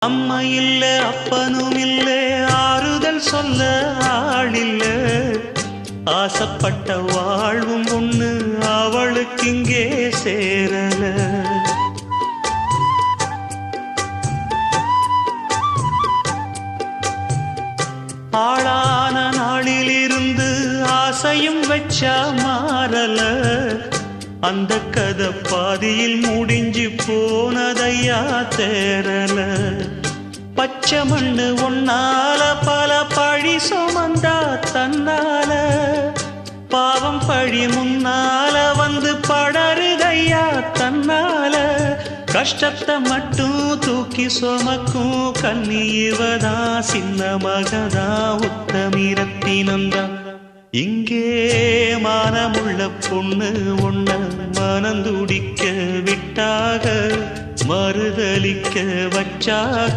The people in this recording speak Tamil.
அம்மா இல்ல அப்பனும் இல்ல ஆறுதல் சொல்ல ஆளில்ல ஆசைப்பட்ட வாழ்வும் ஒண்ணு அவளுக்கு இங்கே சேரல ஆளான நாளிலிருந்து ஆசையும் வச்சா மாறல அந்த கதை பாதியில் முடிஞ்சு போனதையா தேரல பச்சை மண்ணு ஒன்னால பல பழி சுமந்தா தன்னால பாவம் பழி முன்னால வந்து படருதையா தன்னால கஷ்டத்தை மட்டும் தூக்கி சுமக்கும் கண்ணி இவதா சின்ன மகதா உத்தமிரத்தினந்தா இங்கே மானமுள்ள பொண்ணு ஒண்ண மனந்துடிக்க விட்டாக மறுதலிக்க வச்சாக